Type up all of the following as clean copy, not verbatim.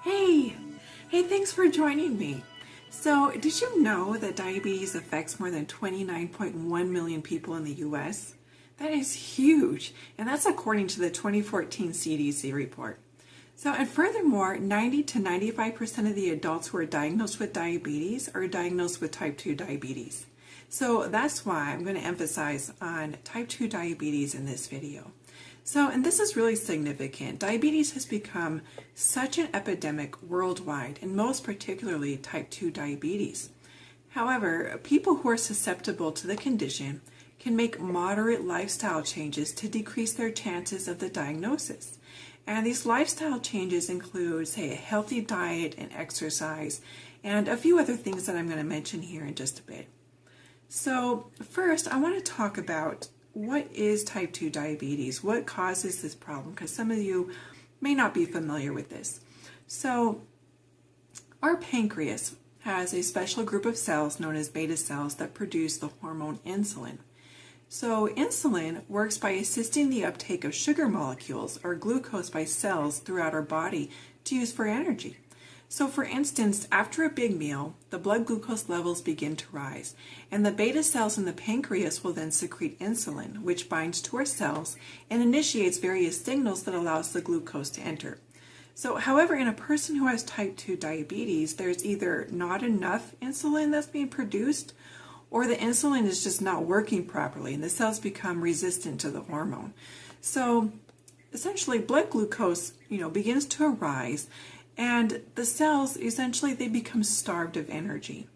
Hey, hey, thanks for joining me. So, did you know that diabetes affects more than 29.1 million people in the US? That is huge, and that's according to the 2014 CDC report. So, and furthermore, 90 to 95% of the adults who are diagnosed with diabetes are diagnosed with type 2 diabetes. So that's why I'm going to emphasize on type 2 diabetes in this video. So, and this is really significant. Diabetes has become such an epidemic worldwide, and most particularly type 2 diabetes. However, people who are susceptible to the condition can make moderate lifestyle changes to decrease their chances of the diagnosis. And these lifestyle changes include, say, a healthy diet and exercise, and a few other things that I'm going to mention here in just a bit. So first, I want to talk about what is type 2 diabetes, what causes this problem, because some of you may not be familiar with this. So our pancreas has a special group of cells known as beta cells that produce the hormone insulin. So insulin works by assisting the uptake of sugar molecules or glucose by cells throughout our body to use for energy. So for instance, after a big meal, the blood glucose levels begin to rise, and the beta cells in the pancreas will then secrete insulin, which binds to our cells and initiates various signals that allows the glucose to enter. So however, in a person who has type 2 diabetes, there's either not enough insulin that's being produced, or the insulin is just not working properly and the cells become resistant to the hormone. So essentially blood glucose, begins to rise, and the cells essentially they become starved of energy.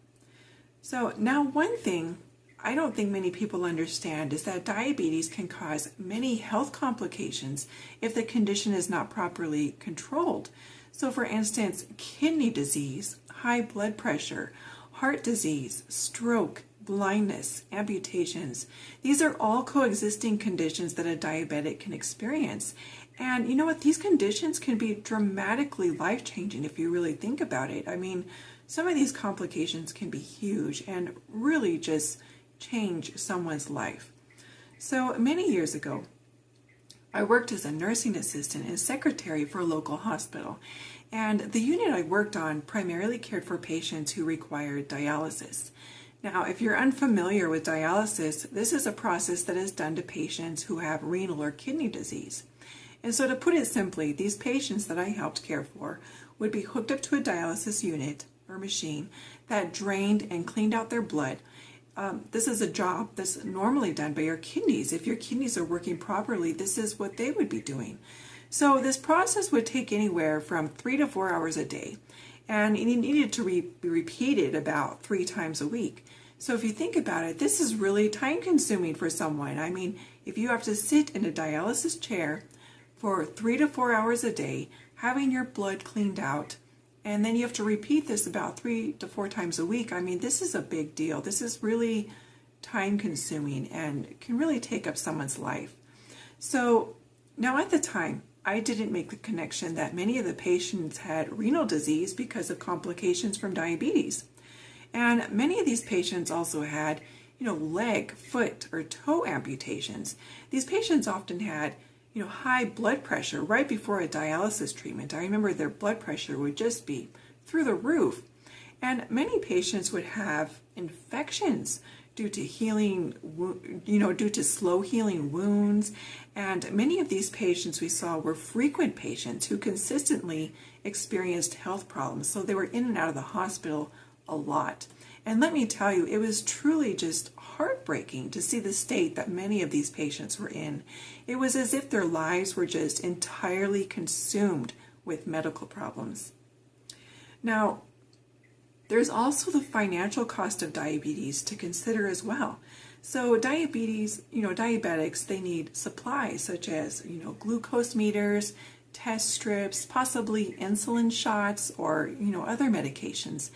So now one thing I don't think many people understand is that diabetes can cause many health complications if the condition is not properly controlled. So for instance, kidney disease, high blood pressure, heart disease, stroke, blindness, amputations. These are all coexisting conditions that a diabetic can experience. And you know what? These conditions can be dramatically life-changing if you really think about it. I mean, some of these complications can be huge and really just change someone's life. So many years ago, I worked as a nursing assistant and secretary for a local hospital. And the unit I worked on primarily cared for patients who required dialysis. Now, if you're unfamiliar with dialysis, this is a process that is done to patients who have renal or kidney disease. And so to put it simply, these patients that I helped care for would be hooked up to a dialysis unit or machine that drained and cleaned out their blood. This is a job that's normally done by your kidneys. If your kidneys are working properly, this is what they would be doing. So this process would take anywhere from 3 to 4 hours a day, and it needed to be repeated about 3 times a week. So if you think about it, this is really time consuming for someone. I mean, if you have to sit in a dialysis chair for 3 to 4 hours a day, having your blood cleaned out, and then you have to repeat this about 3 to 4 times a week, I mean, this is a big deal. This is really time consuming and can really take up someone's life. So now at the time, I didn't make the connection that many of the patients had renal disease because of complications from diabetes. And many of these patients also had, leg, foot, or toe amputations. These patients often had, high blood pressure right before a dialysis treatment. I remember their blood pressure would just be through the roof. And many patients would have infections due to due to slow healing wounds. And many of these patients we saw were frequent patients who consistently experienced health problems. So they were in and out of the hospital a lot. And let me tell you, it was truly just heartbreaking to see the state that many of these patients were in. It was as if their lives were just entirely consumed with medical problems. Now, there's also the financial cost of diabetes to consider as well. So diabetics, they need supplies such as, glucose meters, test strips, possibly insulin shots, or, other medications.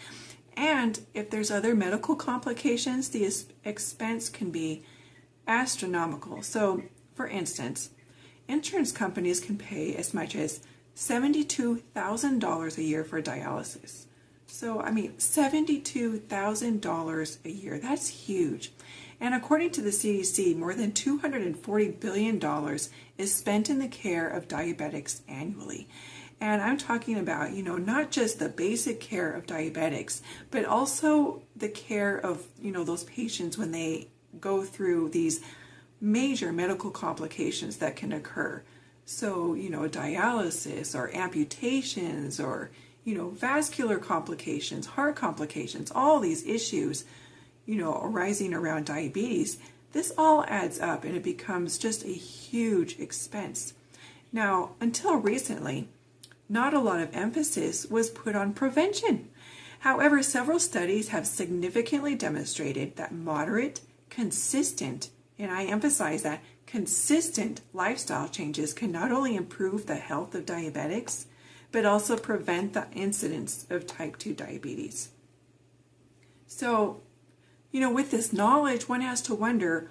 And if there's other medical complications, the expense can be astronomical. So, for instance, insurance companies can pay as much as $72,000 a year for dialysis. So, I mean, $72,000 a year, that's huge. And according to the CDC, more than $240 billion is spent in the care of diabetics annually. And I'm talking about, not just the basic care of diabetics, but also the care of, those patients when they go through these major medical complications that can occur. So, dialysis or amputations or, vascular complications, heart complications, all these issues, arising around diabetes, this all adds up and it becomes just a huge expense. Now, until recently, not a lot of emphasis was put on prevention. However, several studies have significantly demonstrated that moderate, consistent, and I emphasize that, consistent lifestyle changes can not only improve the health of diabetics, but also prevent the incidence of type 2 diabetes. So, with this knowledge, one has to wonder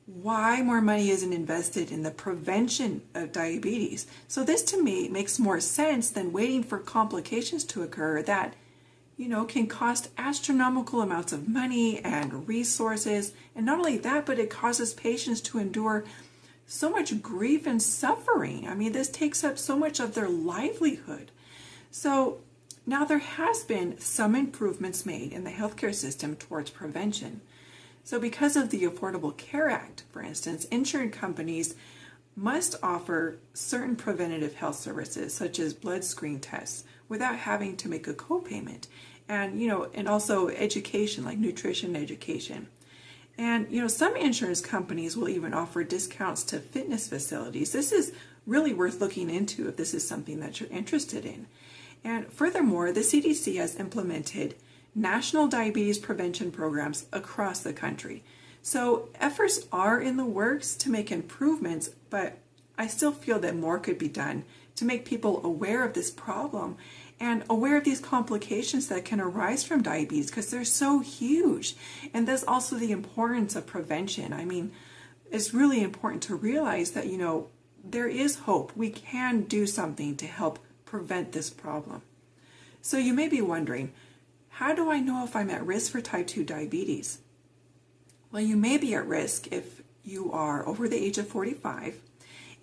why more money isn't invested in the prevention of diabetes. So this to me makes more sense than waiting for complications to occur that, can cost astronomical amounts of money and resources. And not only that, but it causes patients to endure so much grief and suffering. I mean, this takes up so much of their livelihood. So now there has been some improvements made in the healthcare system towards prevention. So because of the Affordable Care Act, for instance, insurance companies must offer certain preventative health services, such as blood screen tests, without having to make a copayment. And, and also education, like nutrition education. And, some insurance companies will even offer discounts to fitness facilities. This is really worth looking into if this is something that you're interested in. And furthermore, the CDC has implemented national diabetes prevention programs across the country. So efforts are in the works to make improvements, but I still feel that more could be done to make people aware of this problem and aware of these complications that can arise from diabetes, because they're so huge. And there's also the importance of prevention. I mean, it's really important to realize that, there is hope. We can do something to help prevent this problem. So you may be wondering, how do I know if I'm at risk for type 2 diabetes? Well, you may be at risk if you are over the age of 45,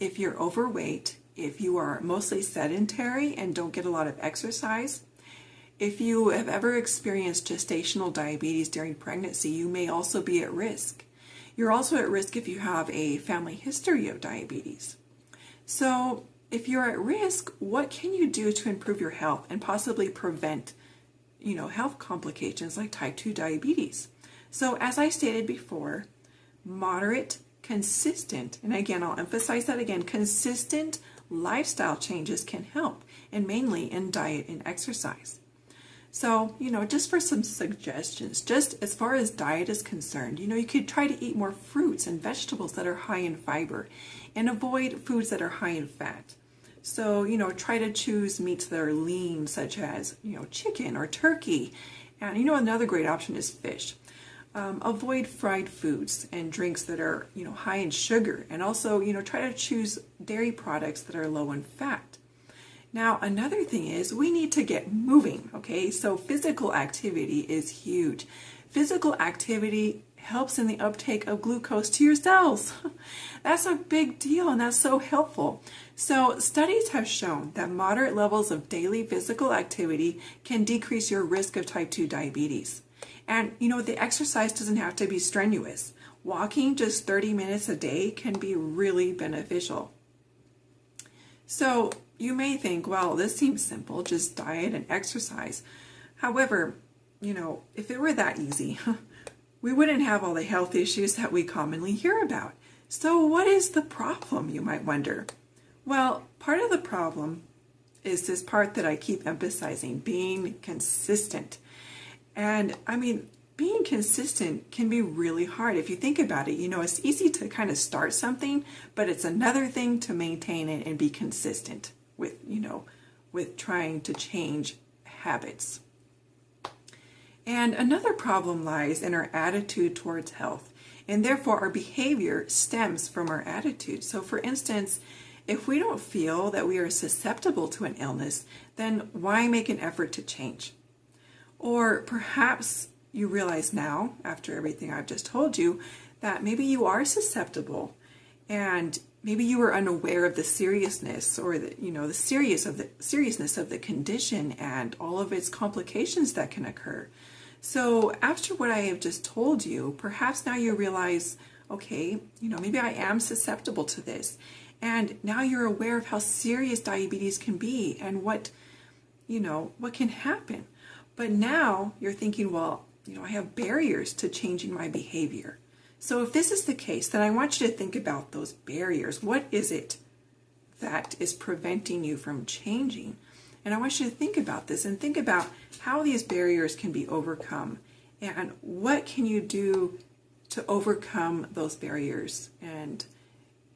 if you're overweight, if you are mostly sedentary and don't get a lot of exercise. If you have ever experienced gestational diabetes during pregnancy, you may also be at risk. You're also at risk if you have a family history of diabetes. So if you're at risk, what can you do to improve your health and possibly prevent, health complications like type 2 diabetes? So as I stated before, moderate, consistent, and again, I'll emphasize that again, consistent lifestyle changes can help, and mainly in diet and exercise. So, just for some suggestions, just as far as diet is concerned, you could try to eat more fruits and vegetables that are high in fiber and avoid foods that are high in fat. So, try to choose meats that are lean, such as, chicken or turkey. And, another great option is fish. Avoid fried foods and drinks that are, high in sugar. And also, try to choose dairy products that are low in fat. Now, another thing is we need to get moving, okay? So physical activity is huge. Physical activity helps in the uptake of glucose to your cells. That's a big deal, and that's so helpful. So studies have shown that moderate levels of daily physical activity can decrease your risk of type 2 diabetes. And, the exercise doesn't have to be strenuous. Walking just 30 minutes a day can be really beneficial. So you may think, well, this seems simple, just diet and exercise. However, if it were that easy, we wouldn't have all the health issues that we commonly hear about. So what is the problem, you might wonder? Well, part of the problem is this part that I keep emphasizing, being consistent. And being consistent can be really hard. If you think about it, it's easy to kind of start something, but it's another thing to maintain it and be consistent with trying to change habits. And another problem lies in our attitude towards health, and therefore our behavior stems from our attitude. So for instance, if we don't feel that we are susceptible to an illness, then why make an effort to change? Or perhaps you realize now, after everything I've just told you, that maybe you are susceptible and maybe you were unaware of the seriousness or the seriousness of the condition and all of its complications that can occur. So after what I have just told you, perhaps now you realize, okay, maybe I am susceptible to this. And now you're aware of how serious diabetes can be and what can happen. But now you're thinking, well, I have barriers to changing my behavior. So if this is the case, then I want you to think about those barriers. What is it that is preventing you from changing? And I want you to think about this and think about how these barriers can be overcome and what can you do to overcome those barriers and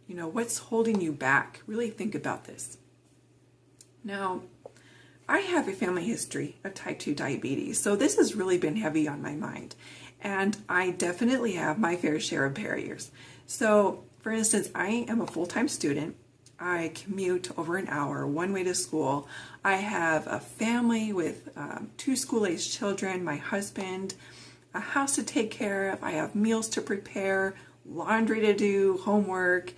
what's holding you back. Really think about this. Now, I have a family history of type 2 diabetes, so this has really been heavy on my mind. And I definitely have my fair share of barriers. So, for instance, I am a full-time student. I commute over an hour one way to school. I have a family with 2 school-aged children, my husband, a house to take care of. I have meals to prepare, laundry to do, homework.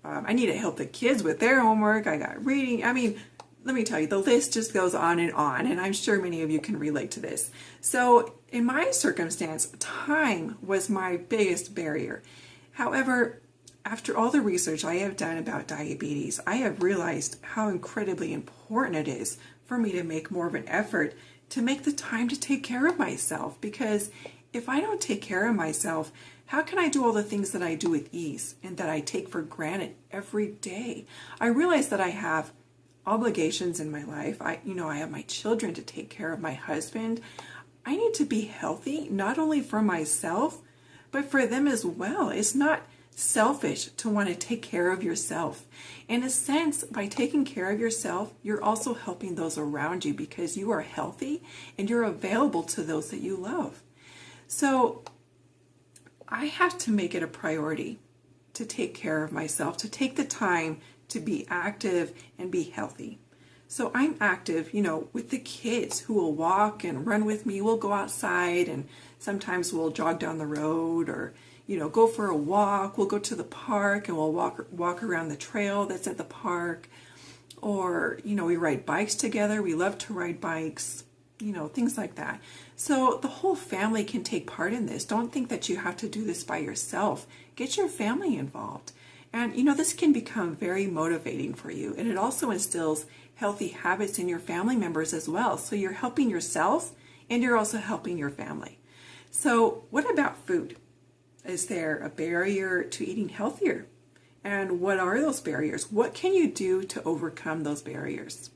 I need to help the kids with their homework. I got reading. I mean, let me tell you, the list just goes on, and I'm sure many of you can relate to this. So in my circumstance, time was my biggest barrier. However, after all the research I have done about diabetes, I have realized how incredibly important it is for me to make more of an effort to make the time to take care of myself. Because if I don't take care of myself, how can I do all the things that I do with ease and that I take for granted every day? I realize that I have obligations in my life. I have my children to take care of, my husband. I need to be healthy, not only for myself, but for them as well. It's not selfish to want to take care of yourself. In a sense, by taking care of yourself, you're also helping those around you because you are healthy and you're available to those that you love. So I have to make it a priority to take care of myself, to take the time to be active and be healthy. So I'm active, with the kids who will walk and run with me. We'll go outside and sometimes we'll jog down the road or, go for a walk. We'll go to the park and we'll walk around the trail that's at the park. Or, we ride bikes together. We love to ride bikes, things like that. So the whole family can take part in this. Don't think that you have to do this by yourself. Get your family involved. And, this can become very motivating for you. And it also instills healthy habits in your family members as well. So you're helping yourself and you're also helping your family. So what about food? Is there a barrier to eating healthier? And what are those barriers? What can you do to overcome those barriers?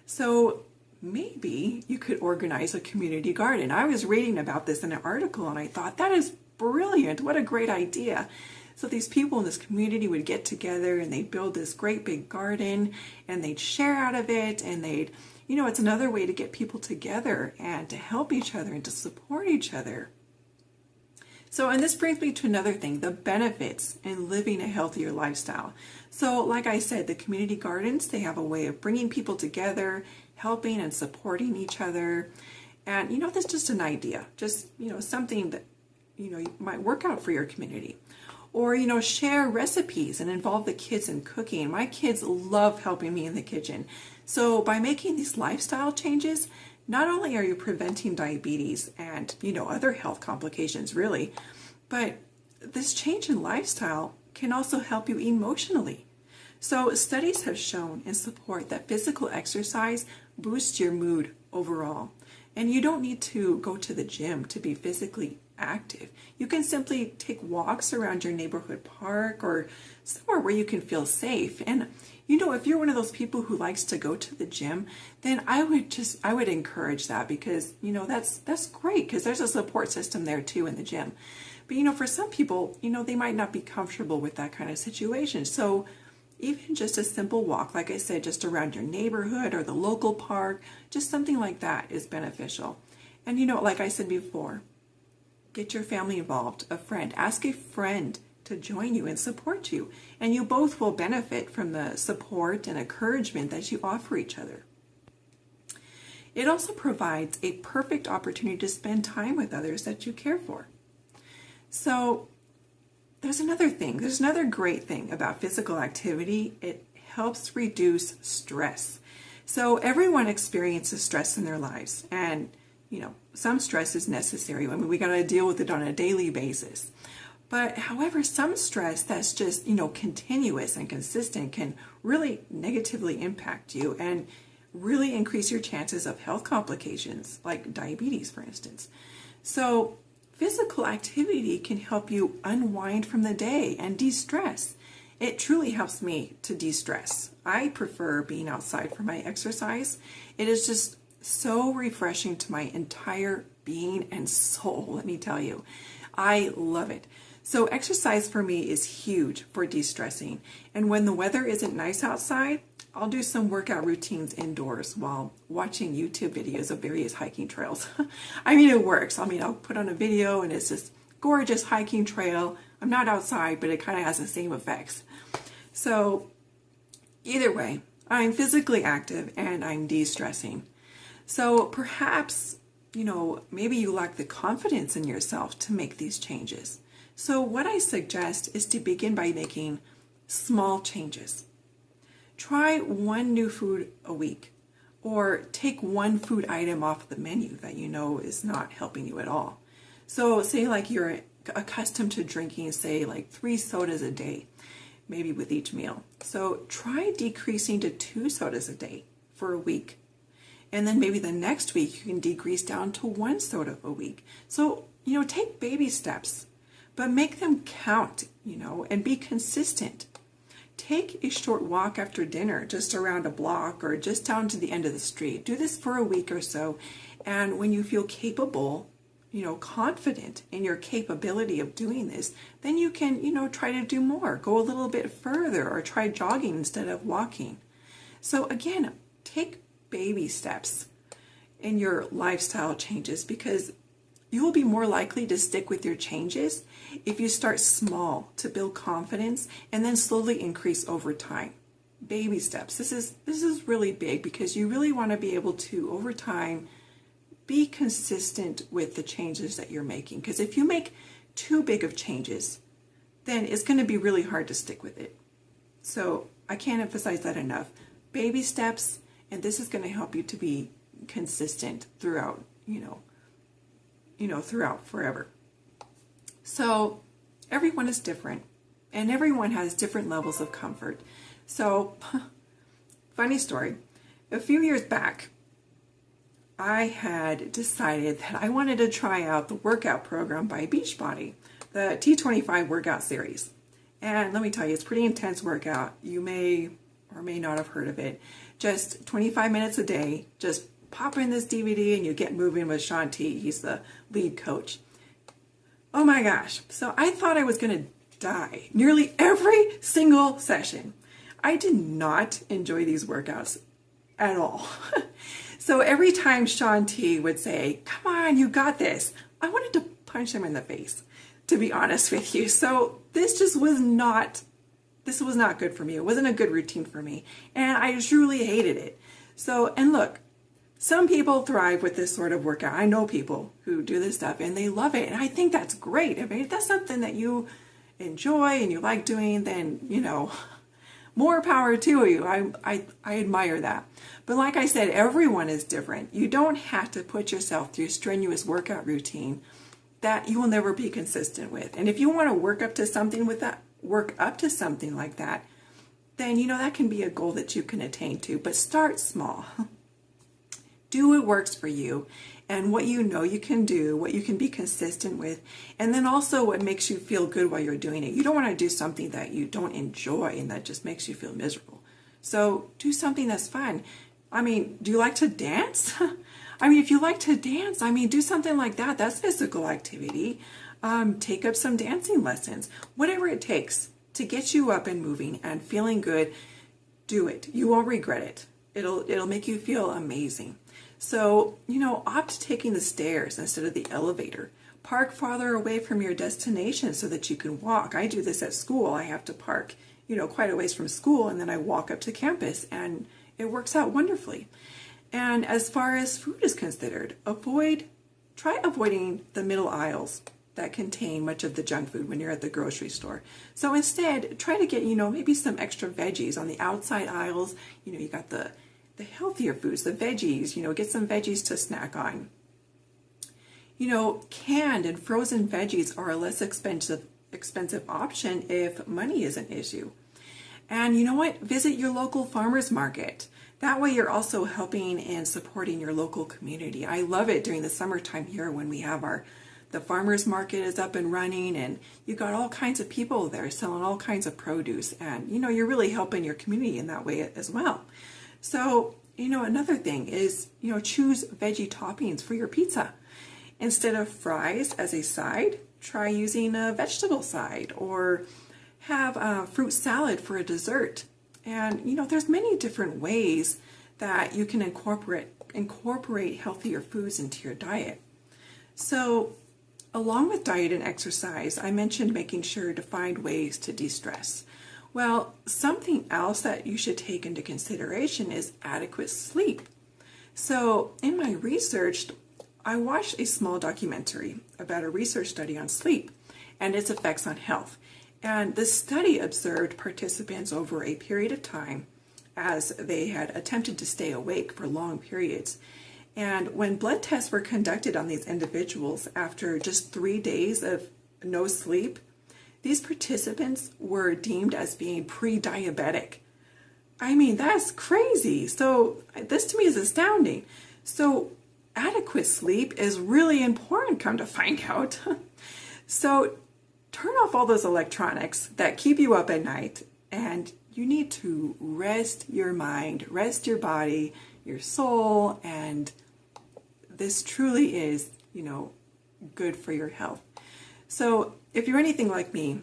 So maybe you could organize a community garden. I was reading about this in an article and I thought, that is brilliant. What a great idea. So these people in this community would get together and they'd build this great big garden and they'd share out of it and they'd, it's another way to get people together and to help each other and to support each other. So, and this brings me to another thing, the benefits in living a healthier lifestyle. So, like I said, the community gardens, they have a way of bringing people together, helping and supporting each other. And, that's just an idea, just, something that, you might work out for your community. Or, share recipes and involve the kids in cooking. My kids love helping me in the kitchen. So by making these lifestyle changes, not only are you preventing diabetes and, other health complications really, but this change in lifestyle can also help you emotionally. So studies have shown and support that physical exercise boosts your mood overall. And you don't need to go to the gym to be physically active. You can simply take walks around your neighborhood park or somewhere where you can feel safe. And if you're one of those people who likes to go to the gym, then I would encourage that because, that's great because there's a support system there too in the gym. But, for some people, they might not be comfortable with that kind of situation. So even just a simple walk, like I said, just around your neighborhood or the local park, just something like that is beneficial. And, like I said before, get your family involved, a friend. Ask a friend to join you and support you. And you both will benefit from the support and encouragement that you offer each other. It also provides a perfect opportunity to spend time with others that you care for. So there's another thing. There's another great thing about physical activity. It helps reduce stress. So everyone experiences stress in their lives, and some stress is necessary. I mean, we got to deal with it on a daily basis. But however, some stress that's just, continuous and consistent can really negatively impact you and really increase your chances of health complications, like diabetes, for instance. So physical activity can help you unwind from the day and de-stress. It truly helps me to de-stress. I prefer being outside for my exercise. It is just so refreshing to my entire being and soul, let me tell you. I love it. So exercise for me is huge for de-stressing. And when the weather isn't nice outside, I'll do some workout routines indoors while watching YouTube videos of various hiking trails. I mean, it works. I'll put on a video and it's this gorgeous hiking trail. I'm not outside, but it kind of has the same effects. So either way, I'm physically active and I'm de-stressing. So perhaps, maybe you lack the confidence in yourself to make these changes. So what I suggest is to begin by making small changes. Try one new food a week, or take one food item off the menu that is not helping you at all. So say like you're accustomed to drinking, say like 3 sodas a day, maybe with each meal. So try decreasing to 2 sodas a day for a week. And then maybe the next week you can decrease down to 1 soda a week. So, take baby steps, but make them count, and be consistent. Take a short walk after dinner, just around a block or just down to the end of the street. Do this for a week or so. And when you feel capable, confident in your capability of doing this, then you can, try to do more, go a little bit further, or try jogging instead of walking. So again, take baby steps in your lifestyle changes, because you will be more likely to stick with your changes if you start small to build confidence and then slowly increase over time. Baby steps. This is really big, because you really want to be able to, over time, be consistent with the changes that you're making. Because if you make too big of changes, then it's going to be really hard to stick with it. So I can't emphasize that enough. Baby steps, and this is going to help you to be consistent throughout, throughout forever. So everyone is different, and everyone has different levels of comfort. So, funny story, a few years back, I had decided that I wanted to try out the workout program by Beachbody, the T25 workout series. And let me tell you, it's a pretty intense workout. You may or may not have heard of it. Just 25 minutes a day, just pop in this DVD and you get moving with Shaun T. He's the lead coach. Oh my gosh. So I thought I was going to die nearly every single session. I did not enjoy these workouts at all. So every time Shaun T would say, "Come on, you got this," I wanted to punch him in the face, to be honest with you. So this was not good for me. It wasn't a good routine for me. And I truly hated it. So, and look, some people thrive with this sort of workout. I know people who do this stuff and they love it. And I think that's great. I mean, if that's something that you enjoy and you like doing, then, more power to you. I admire that. But like I said, everyone is different. You don't have to put yourself through a strenuous workout routine that you will never be consistent with. And if you want to work up to something like that, then, that can be a goal that you can attain to. But start small. Do what works for you and what you can do, what you can be consistent with, and then also what makes you feel good while you're doing it. You don't want to do something that you don't enjoy and that just makes you feel miserable. So do something that's fun. I mean, do you like to dance? If you like to dance, do something like that. That's physical activity. Take up some dancing lessons. Whatever it takes to get you up and moving and feeling good, do it. You won't regret it. It'll make you feel amazing. So, opt taking the stairs instead of the elevator. Park farther away from your destination so that you can walk. I do this at school. I have to park, quite a ways from school, and then I walk up to campus, and it works out wonderfully. And as far as food is considered, try avoiding the middle aisles. that contain much of the junk food when you're at the grocery store. So instead, try to get, maybe some extra veggies on the outside aisles. You got the healthier foods, the veggies, get some veggies to snack on. Canned and frozen veggies are a less expensive option if money is an issue. And you know what? Visit your local farmers market. That way you're also helping and supporting your local community. I love it during the summertime here when we have the farmers market is up and running, and you got all kinds of people there selling all kinds of produce, and you're really helping your community in that way as well. So, another thing is, choose veggie toppings for your pizza. Instead of fries as a side, try using a vegetable side, or have a fruit salad for a dessert. And there's many different ways that you can incorporate healthier foods into your diet. So along with diet and exercise, I mentioned making sure to find ways to de-stress. Well, something else that you should take into consideration is adequate sleep. So in my research, I watched a small documentary about a research study on sleep and its effects on health. And the study observed participants over a period of time as they had attempted to stay awake for long periods. And when blood tests were conducted on these individuals after just 3 days of no sleep, these participants were deemed as being pre-diabetic. I mean, that's crazy. So this to me is astounding. So adequate sleep is really important, come to find out. So turn off all those electronics that keep you up at night, and you need to rest your mind, rest your body, your soul, and this truly is, good for your health. So if you're anything like me,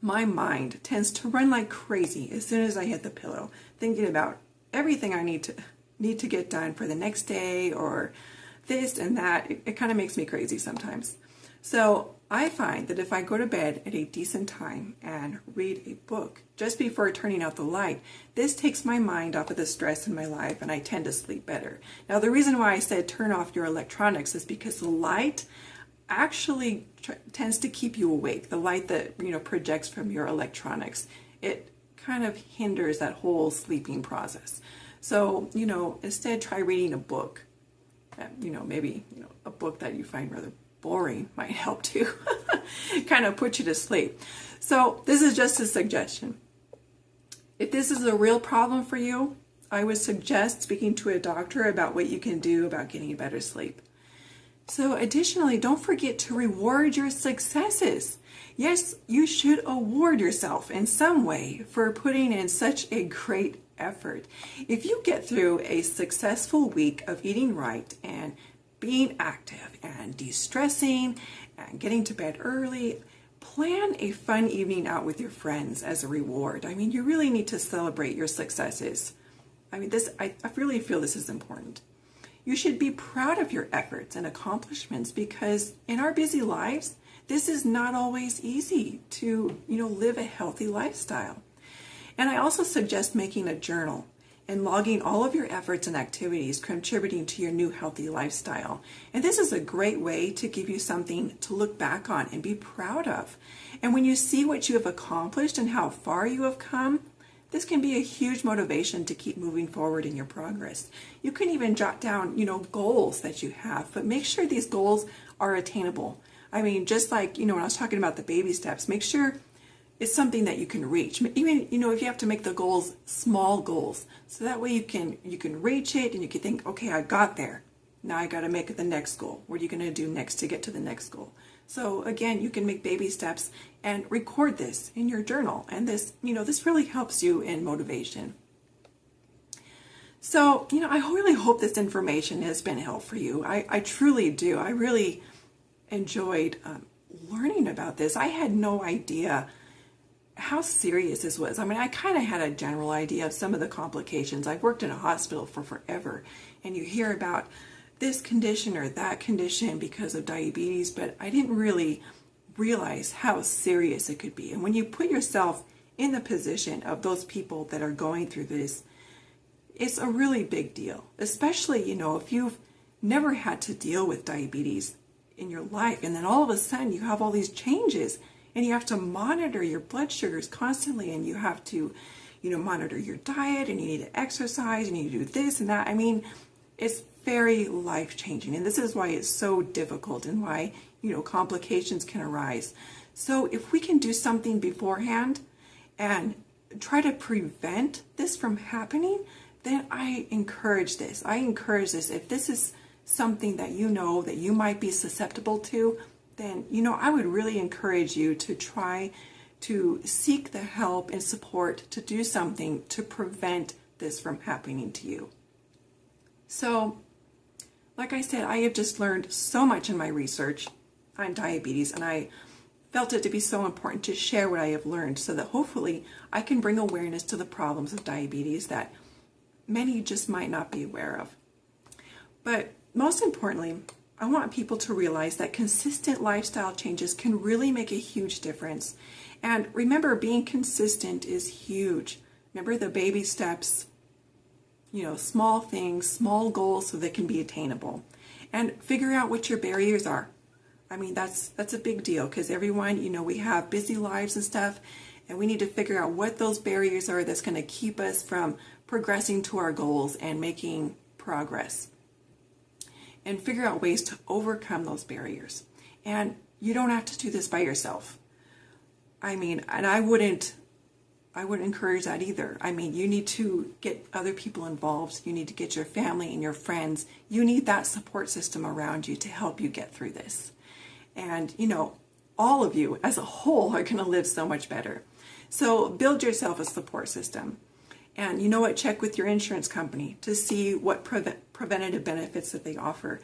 my mind tends to run like crazy as soon as I hit the pillow, thinking about everything I need to get done for the next day, or this and that. It kind of makes me crazy sometimes. So I find that if I go to bed at a decent time and read a book just before turning out the light, this takes my mind off of the stress in my life, and I tend to sleep better. Now, the reason why I said turn off your electronics is because the light actually tends to keep you awake. The light that, projects from your electronics, it kind of hinders that whole sleeping process. So, instead try reading a book. Maybe, a book that you find rather boring might help to kind of put you to sleep. So this is just a suggestion. If this is a real problem for you, I would suggest speaking to a doctor about what you can do about getting better sleep. So additionally, don't forget to reward your successes. Yes, you should award yourself in some way for putting in such a great effort. If you get through a successful week of eating right and being active and de-stressing and getting to bed early, plan a fun evening out with your friends as a reward. I mean, you really need to celebrate your successes. I mean, I really feel this is important. You should be proud of your efforts and accomplishments, because in our busy lives, this is not always easy to, live a healthy lifestyle. And I also suggest making a journal and logging all of your efforts and activities contributing to your new healthy lifestyle. And this is a great way to give you something to look back on and be proud of. And when you see what you have accomplished and how far you have come, this can be a huge motivation to keep moving forward in your progress. You can even jot down, goals that you have, but make sure these goals are attainable. I mean, just like, when I was talking about the baby steps, make sure it's something that you can reach. Even, if you have to make the goals small goals, so that way you can reach it and you can think, okay, I got there. Now I got to make it the next goal. What are you going to do next to get to the next goal? So again, you can make baby steps and record this in your journal. And this, this really helps you in motivation. So, I really hope this information has been helpful for you. I truly do. I really enjoyed learning about this. I had no idea how serious this was. I mean, I kind of had a general idea of some of the complications. I've worked in a hospital for forever, and you hear about this condition or that condition because of diabetes, but I didn't really realize how serious it could be. And when you put yourself in the position of those people that are going through this, it's a really big deal, especially, if you've never had to deal with diabetes. in your life, and then all of a sudden you have all these changes, and you have to monitor your blood sugars constantly, and you have to, monitor your diet, and you need to exercise, and you need to do this and that. I mean, it's very life-changing, and this is why it's so difficult, and why, complications can arise. So if we can do something beforehand and try to prevent this from happening, then I encourage this. If this is something that that you might be susceptible to, then, I would really encourage you to try to seek the help and support to do something to prevent this from happening to you. So, like I said, I have just learned so much in my research on diabetes, and I felt it to be so important to share what I have learned so that hopefully I can bring awareness to the problems of diabetes that many just might not be aware of. But most importantly, I want people to realize that consistent lifestyle changes can really make a huge difference. And remember, being consistent is huge. Remember the baby steps, small things, small goals so they can be attainable. And figure out what your barriers are. I mean, that's a big deal because everyone, we have busy lives and stuff, and we need to figure out what those barriers are that's going to keep us from progressing to our goals and making progress. And figure out ways to overcome those barriers. And you don't have to do this by yourself. I mean, and I wouldn't encourage that either. I mean, you need to get other people involved. You need to get your family and your friends. You need that support system around you to help you get through this. And, all of you as a whole are going to live so much better. So build yourself a support system. And you know what? Check with your insurance company to see what preventative benefits that they offer.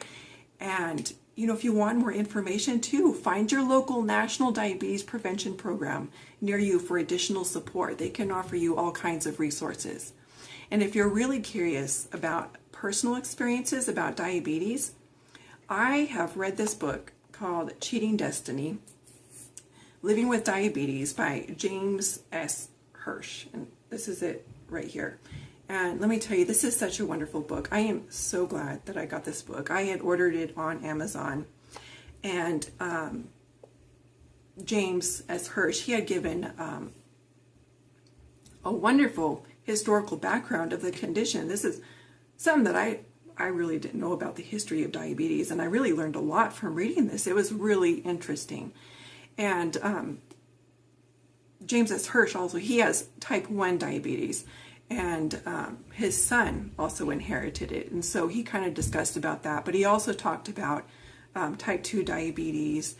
And, if you want more information too, find your local national diabetes prevention program near you for additional support. They can offer you all kinds of resources. And if you're really curious about personal experiences about diabetes, I have read this book called Cheating Destiny, Living with Diabetes by James S. Hirsch. And this is it right here. And let me tell you, this is such a wonderful book. I am so glad that I got this book. I had ordered it on Amazon. And James S. Hirsch, he had given a wonderful historical background of the condition. This is something that I really didn't know about the history of diabetes, and I really learned a lot from reading this. It was really interesting. And James S. Hirsch also, he has type 1 diabetes, and his son also inherited it. And so he kind of discussed about that, but he also talked about type 2 diabetes,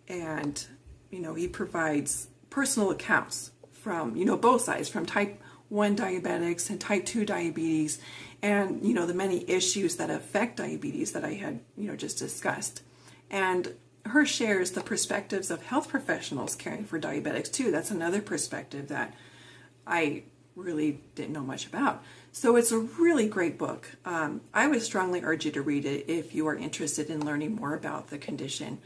and, he provides personal accounts from, both sides, from type 1 diabetics and type 2 diabetes, and, the many issues that affect diabetes that I had, just discussed. And Hirsch shares the perspectives of health professionals caring for diabetics too. That's another perspective that I really didn't know much about. So it's a really great book. I would strongly urge you to read it if you are interested in learning more about the condition.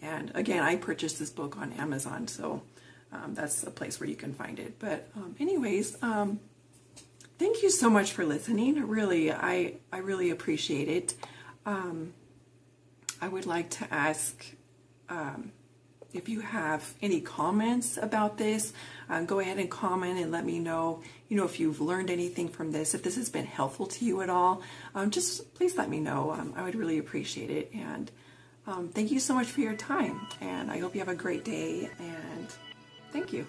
And again, I purchased this book on Amazon, so that's a place where you can find it. But anyways, thank you so much for listening. Really, I really appreciate it. I would like to ask if you have any comments about this, go ahead and comment and let me know, if you've learned anything from this, if this has been helpful to you at all. Just please let me know. I would really appreciate it. And thank you so much for your time. And I hope you have a great day. And thank you.